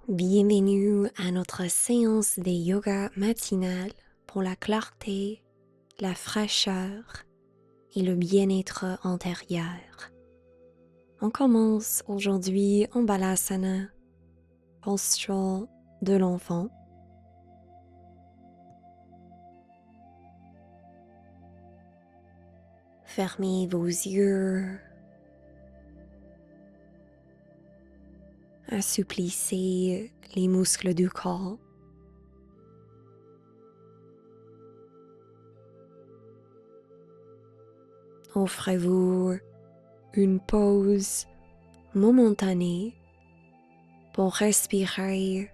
Bienvenue à notre séance de yoga matinale pour la clarté, la fraîcheur et le bien-être intérieur. On commence aujourd'hui en Balasana, posture de l'enfant. Fermez vos yeux, assouplissez les muscles du corps. Offrez-vous une pause momentanée pour respirer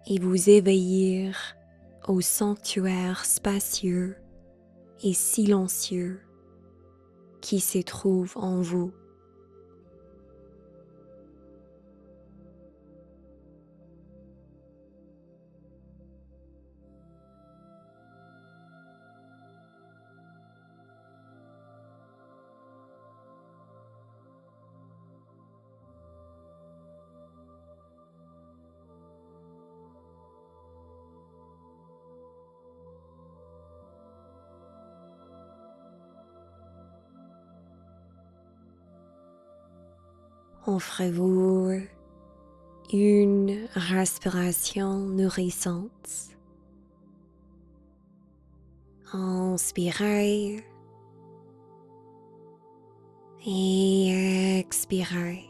et vous éveiller au sanctuaire spacieux et silencieux qui se trouve en vous. Offrez-vous une respiration nourrissante. Inspirez et expirez.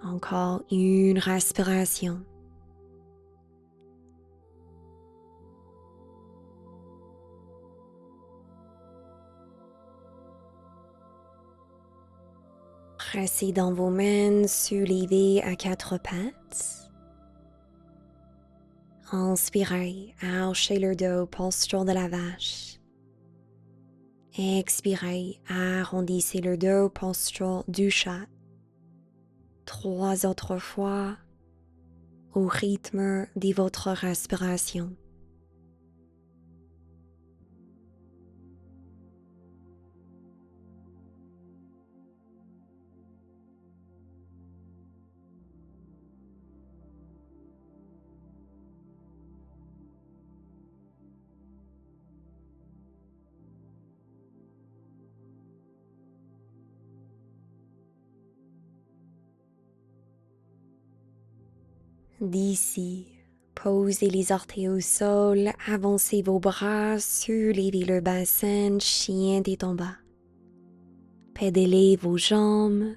Encore une respiration. Pressez dans vos mains, soulevez à quatre pattes. Inspirez, archez le dos, posture de la vache. Expirez, arrondissez le dos, posture du chat. 3 autres fois au rythme de votre respiration. D'ici, posez les orteils au sol, avancez vos bras, soulevez le bassin, chien tête en bas. Pédalez vos jambes.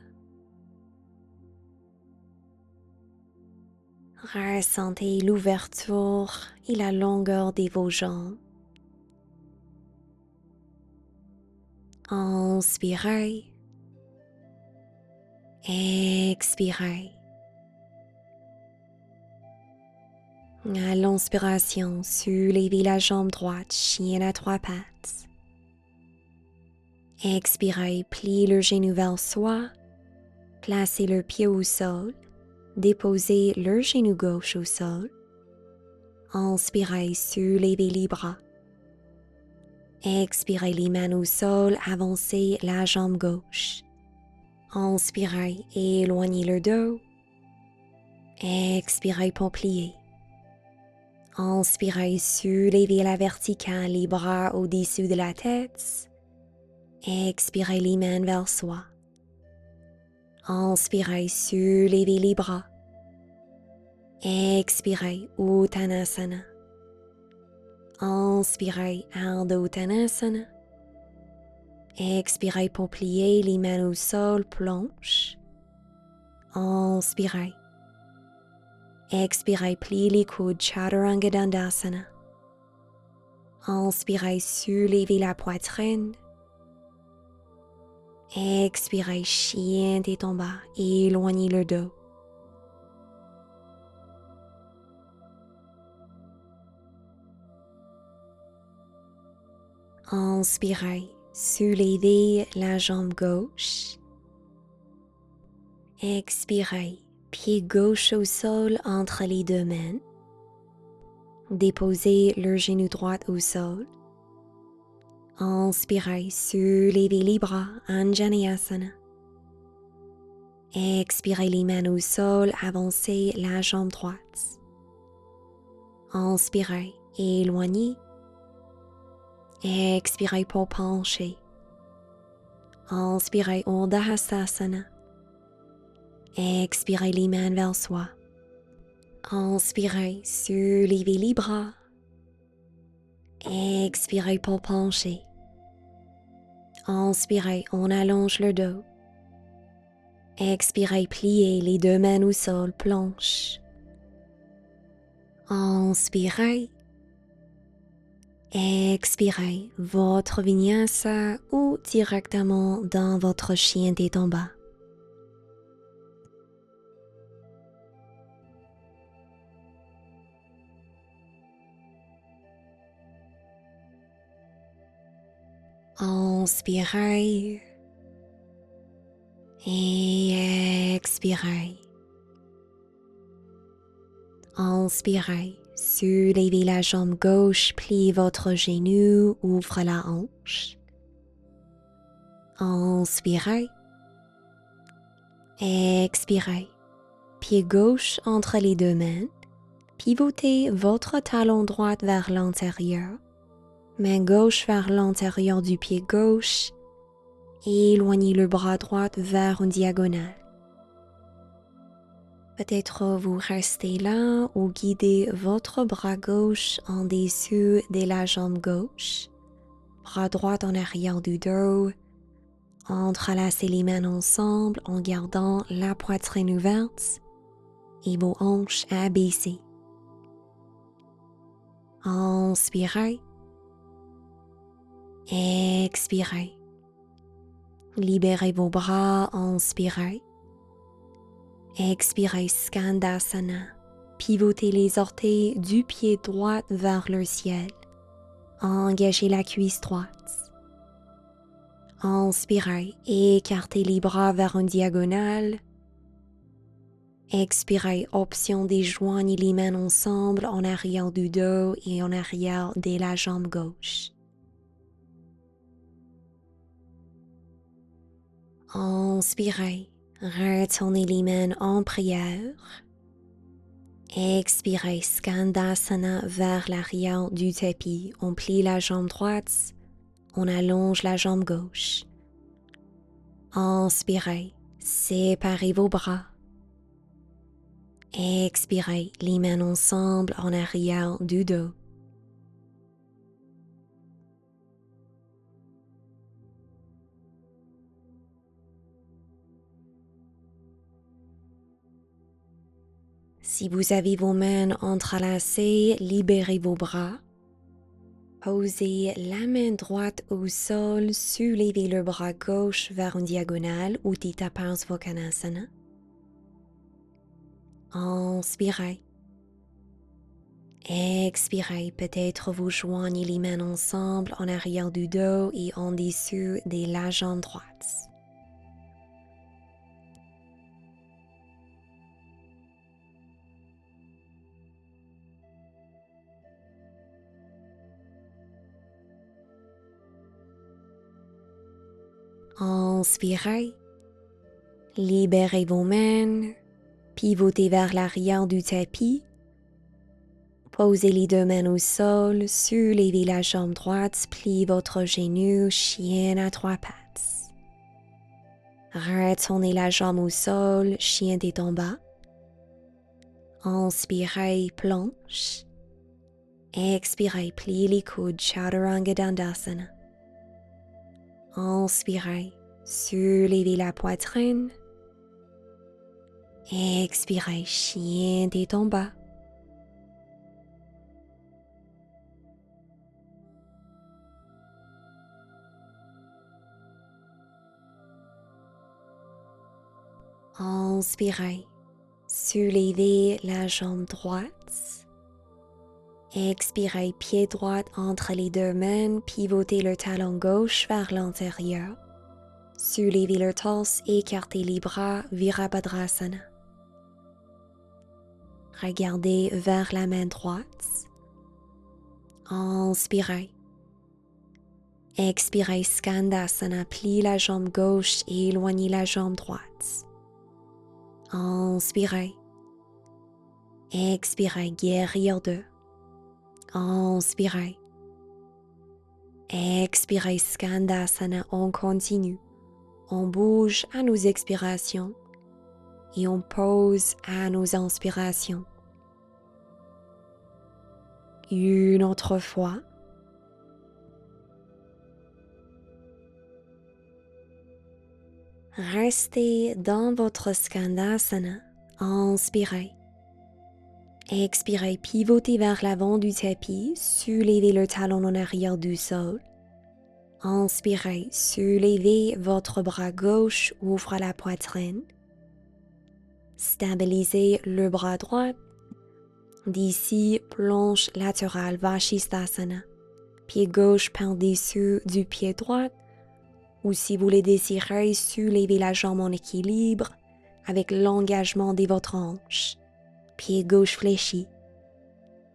Ressentez l'ouverture et la longueur de vos jambes. Inspirez. Expirez. À l'inspiration, soulevez la jambe droite, chien à 3 pattes. Expirez, pliez le genou vers soi, placez le pied au sol, déposez le genou gauche au sol. Inspirez, soulevez les bras. Expirez, les mains au sol, avancez la jambe gauche. Inspirez, éloignez le dos. Expirez pour plier. Inspirez, soulevez la verticale, les bras au-dessus de la tête. Expirez, les mains vers soi. Inspirez, soulevez les bras. Expirez, Uttanasana. Inspirez, Ardha Uttanasana. Expirez pour plier, les mains au sol, planche. Inspirez. Expirez, pliez les coudes, Chaturanga Dandasana. Inspirez, soulevez la poitrine. Expirez, chien tête en bas, éloignez le dos. Inspirez, soulevez la jambe gauche. Expirez, pied gauche au sol entre les deux mains. Déposez le genou droit au sol. Inspirez, soulevez les bras, Anjaneyasana. Expirez les mains au sol, avancez la jambe droite. Inspirez, éloignez. Expirez pour pencher. Inspirez Urdhva Hastasana. Expirez les mains vers soi. Inspirez, soulevez les bras. Expirez pour pencher. Inspirez, on allonge le dos. Expirez, pliez les deux mains au sol, planche. Inspirez. Expirez votre vinyasa ou directement dans votre chien tête en bas. Inspirez et expirez. Inspirez, soulevez la jambe gauche, pliez votre genou, ouvrez la hanche. Inspirez. Expirez, pied gauche entre les deux mains. Pivotez votre talon droit vers l'intérieur. Main gauche vers l'intérieur du pied gauche. Éloignez le bras droit vers une diagonale. Peut-être vous restez là ou guidez votre bras gauche en dessous de la jambe gauche. Bras droit en arrière du dos. Entrelacez les mains ensemble en gardant la poitrine ouverte et vos hanches abaissées. Inspirez. Expirez. Libérez vos bras, inspirez. Expirez, Skandasana. Pivotez les orteils du pied droit vers le ciel. Engagez la cuisse droite. Inspirez, écartez les bras vers une diagonale. Expirez, option des joignez les mains ensemble en arrière du dos et en arrière de la jambe gauche. Inspirez, retournez les mains en prière. Expirez, Skandasana vers l'arrière du tapis. On plie la jambe droite, on allonge la jambe gauche. Inspirez, séparez vos bras. Expirez, les mains ensemble en arrière du dos. Si vous avez vos mains entrelacées, libérez vos bras. Posez la main droite au sol, soulevez le bras gauche vers une diagonale ou Utthita Parsvottanasana. Inspirez. Expirez, peut-être vous joignez les mains ensemble en arrière du dos et en dessous de la jambe droite. Inspirez. Libérez vos mains. Pivotez vers l'arrière du tapis. Posez les deux mains au sol, soulevez la jambe droite, pliez votre genou, chien à trois pattes. Retournez la jambe au sol, chien tête en bas. Inspirez, planche. Expirez, pliez les coudes, Chaturanga Dandasana. Inspirez, soulevez la poitrine. Expirez, chien tête en bas. Inspirez, soulevez la jambe droite. Expirez, pied droit entre les deux mains, pivotez le talon gauche vers l'intérieur. Soulevez le torse, écartez les bras, Virabhadrasana. Regardez vers la main droite. Inspirez. Expirez, Skandasana, pliez la jambe gauche et éloignez la jambe droite. Inspirez. Expirez, guérir 2. Inspirez. Expirez, Skandasana, on continue. On bouge à nos expirations et on pose à nos inspirations. Une autre fois. Restez dans votre Skandasana. Inspirez. Expirez, pivotez vers l'avant du tapis, soulevez le talon en arrière du sol. Inspirez, soulevez votre bras gauche, ouvre la poitrine. Stabilisez le bras droit. D'ici, planche latérale, Vashisthasana. Pied gauche par-dessus du pied droit. Ou si vous le désirez, soulevez la jambe en équilibre avec l'engagement de votre hanche. Pied gauche fléchi.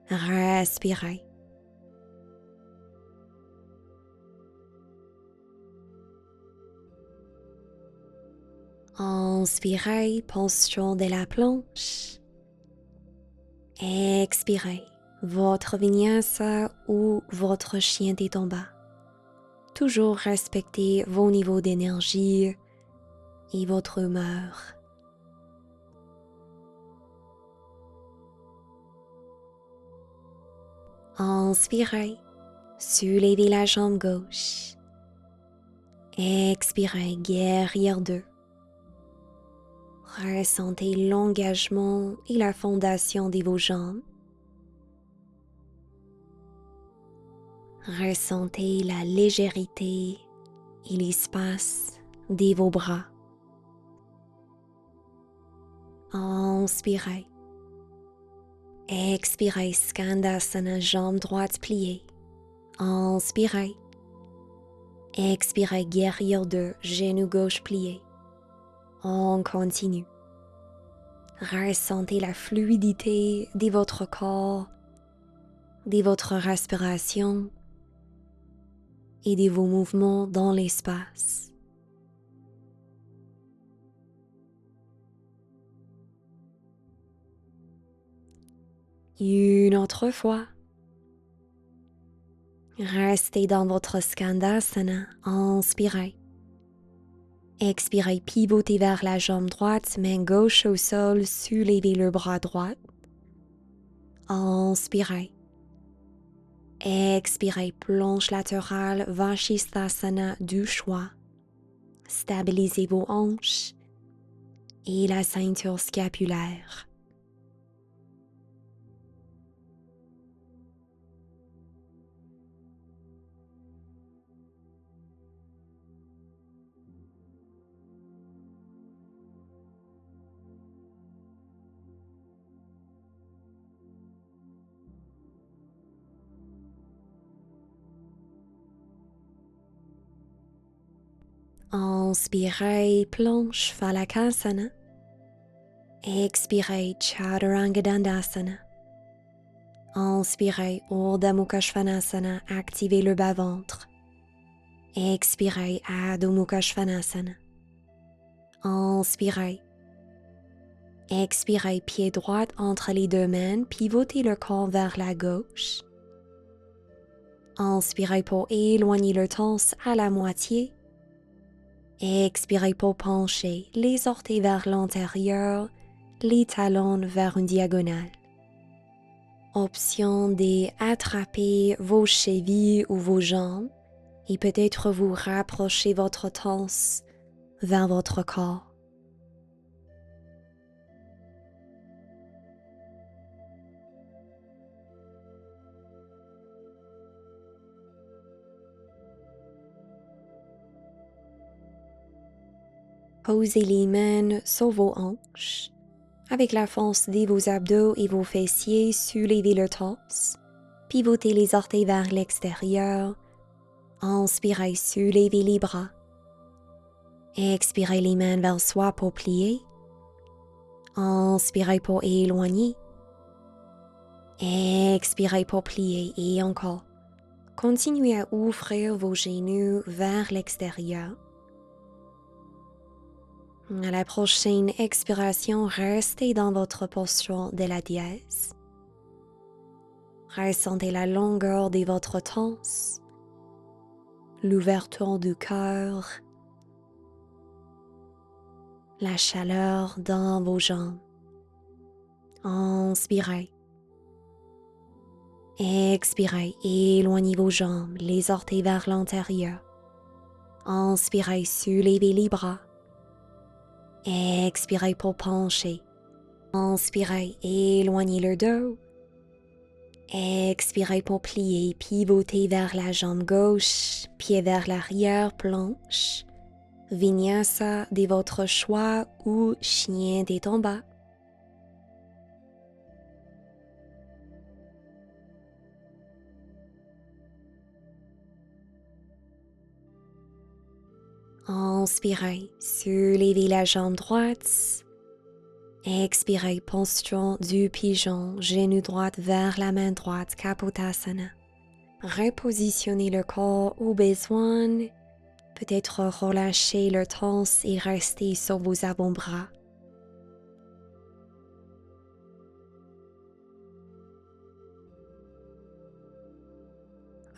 Respirez. Inspirez, posture de la planche. Expirez, votre vinyasa ou votre chien tête en bas. Toujours respectez vos niveaux d'énergie et votre humeur. Inspirez, soulevez la jambe gauche. Expirez, guerrière 2. Ressentez l'engagement et la fondation de vos jambes. Ressentez la légèreté et l'espace de vos bras. Inspirez. Expirez, Skandasana, jambe droite pliée. Inspirez. Expirez, guerrière 2, genou gauche plié. On continue. Ressentez la fluidité de votre corps, de votre respiration et de vos mouvements dans l'espace. Une autre fois. Restez dans votre Skandasana. Inspirez. Expirez, pivotez vers la jambe droite, main gauche au sol, soulevez le bras droit. Inspirez. Expirez, planche latérale, Vashisthasana du choix. Stabilisez vos hanches et la ceinture scapulaire. Inspirez, planche Phalakasana. Expirez, Chaturanga Dandasana. Inspirez, Urdhva Mukha Svanasana, activez le bas-ventre. Expirez, Adho Mukha Svanasana. Inspirez. Expirez, pied droit entre les deux mains, pivotez le corps vers la gauche. Inspirez pour éloigner le torse à la moitié. Expirez pour pencher les orteils vers l'intérieur, les talons vers une diagonale. Option d'attraper vos chevilles ou vos jambes et peut-être vous rapprocher votre torse vers votre corps. Posez les mains sur vos hanches. Avec la force de vos abdos et vos fessiers, soulevez le torse. Pivotez les orteils vers l'extérieur. Inspirez, soulevez les bras. Expirez les mains vers soi pour plier. Inspirez pour éloigner. Expirez pour plier et encore. Continuez à ouvrir vos genoux vers l'extérieur. À la prochaine expiration, restez dans votre posture de la dièse. Ressentez la longueur de votre torse, l'ouverture du cœur, la chaleur dans vos jambes. Inspirez. Expirez, éloignez vos jambes, les orteils vers l'intérieur. Inspirez, soulevez les bras. Expirez pour pencher. Inspirez, éloignez le dos. Expirez pour plier, pivoter vers la jambe gauche, pied vers l'arrière, planche. Vinyasa de votre choix ou chien des tombas. Inspirez, soulevez la jambe droite. Expirez, posture du pigeon, genou droit vers la main droite, Kapotasana. Repositionnez le corps au besoin. Peut-être relâchez le torse et restez sur vos avant-bras.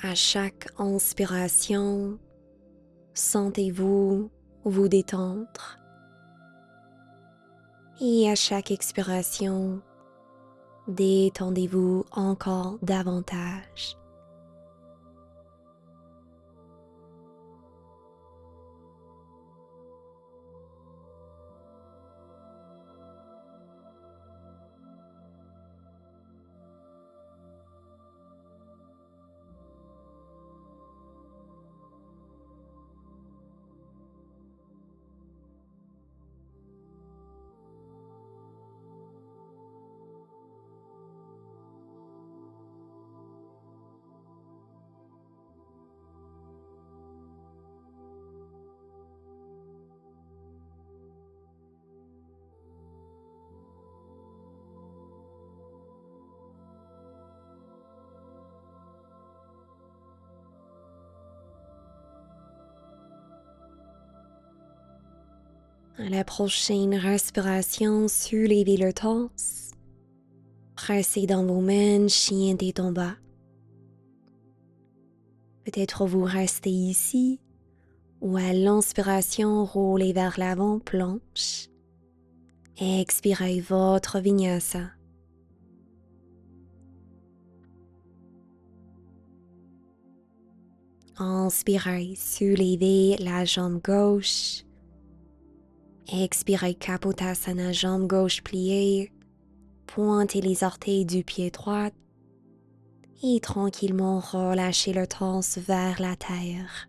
À chaque inspiration, sentez-vous vous détendre. Et à chaque expiration, détendez-vous encore davantage. À la prochaine respiration, soulevez le torse. Pressez dans vos mains, chien des tombas. Peut-être vous restez ici, ou à l'inspiration, roulez vers l'avant, planche. Expirez votre vinyasa. Inspirez, soulevez la jambe gauche. Expirez, Kapotasana, jambe gauche pliée. Pointez les orteils du pied droit. Et tranquillement relâchez le torse vers la terre.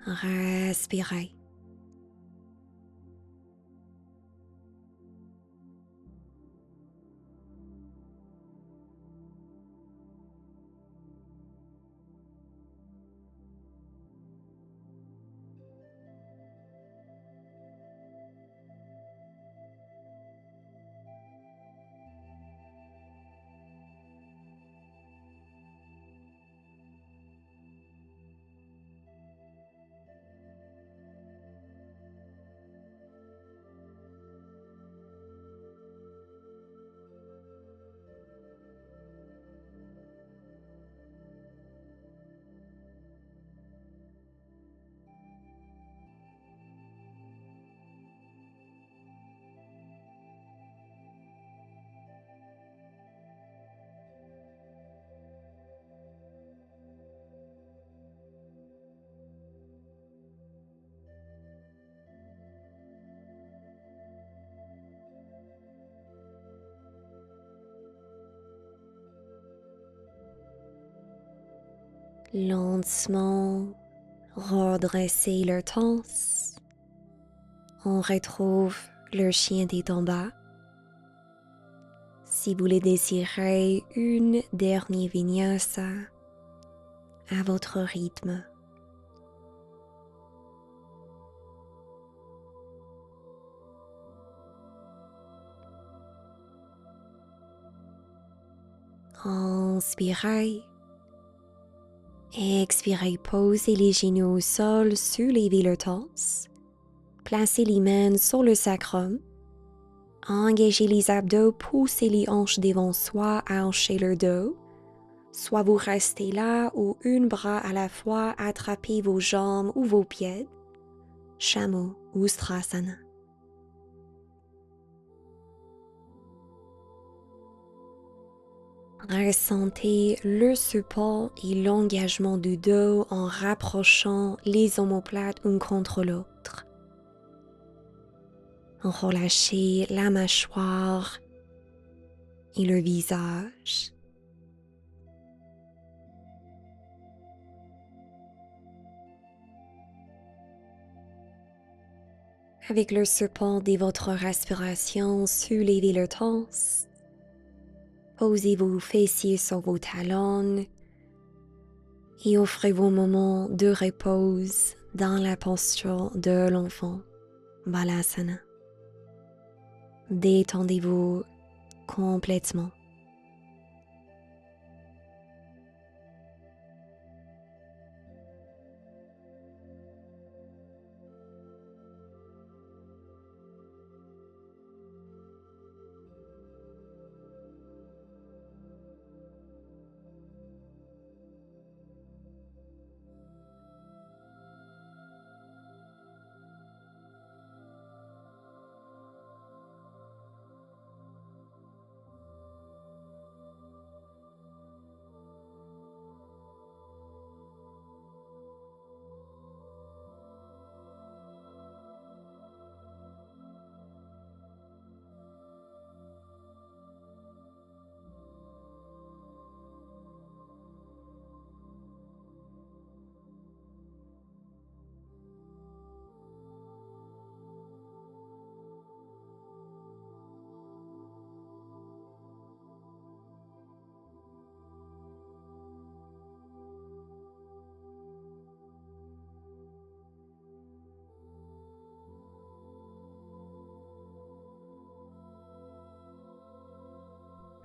Respirez. Lentement, redressez le torse. On retrouve le chien des tombas. Si vous le désirez, une dernière vinyasa à votre rythme. Inspirez. Expirez, posez les genoux au sol, soulevez le torse. Placez les mains sur le sacrum. Engagez les abdos, poussez les hanches devant soi, hanchez le dos. Soit vous restez là ou un bras à la fois, attrapez vos jambes ou vos pieds. Chameau ou Strasana. Ressentez le support et l'engagement du dos en rapprochant les omoplates une contre l'autre. Relâchez la mâchoire et le visage. Avec le support de votre respiration, soulevez le torse. Posez vos fessiers sur vos talons et offrez vos moments de repos dans la posture de l'enfant, Balasana. Détendez-vous complètement.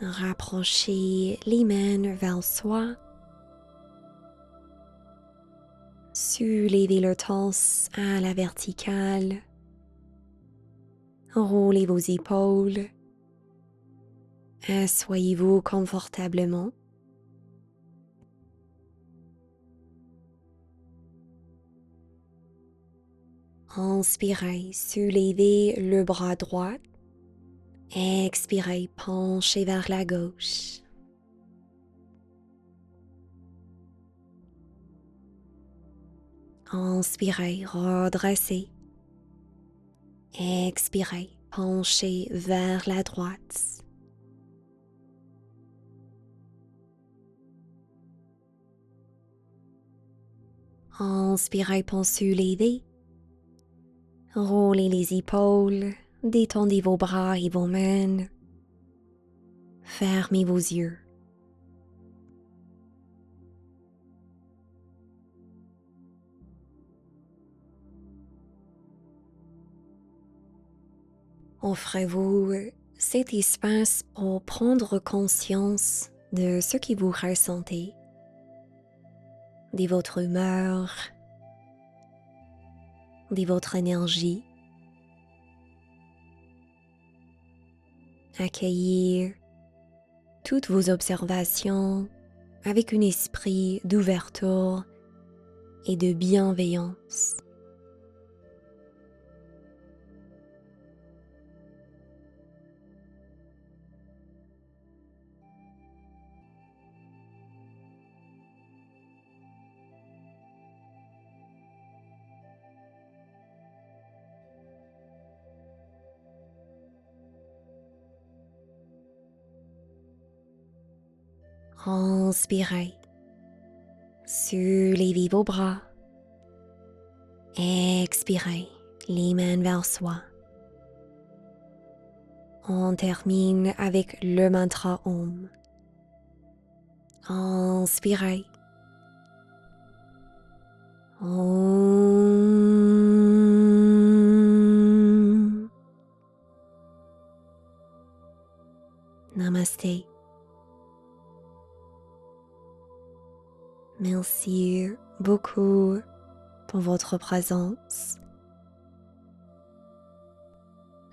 Rapprochez les mains vers soi. Soulevez le torse à la verticale. Roulez vos épaules. Asseyez-vous confortablement. Inspirez, soulevez le bras droit. Expirez, penchez vers la gauche. Inspirez, redressez. Expirez, penchez vers la droite. Inspirez, pensez lever. Roulez les épaules, détendez vos bras et vos mains. Fermez vos yeux. Offrez-vous cet espace pour prendre conscience de ce que vous ressentez, de votre humeur, de votre énergie. Accueillir toutes vos observations avec un esprit d'ouverture et de bienveillance. Inspirez, soulevez vos bras. Expirez, les mains vers soi. On termine avec le mantra Om. Inspirez. Om. Namaste. Merci beaucoup pour votre présence.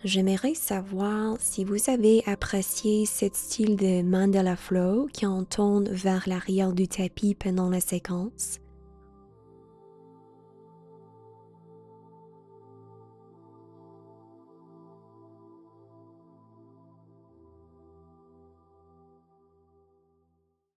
J'aimerais savoir si vous avez apprécié ce style de mandala flow qui entonne vers l'arrière du tapis pendant la séquence.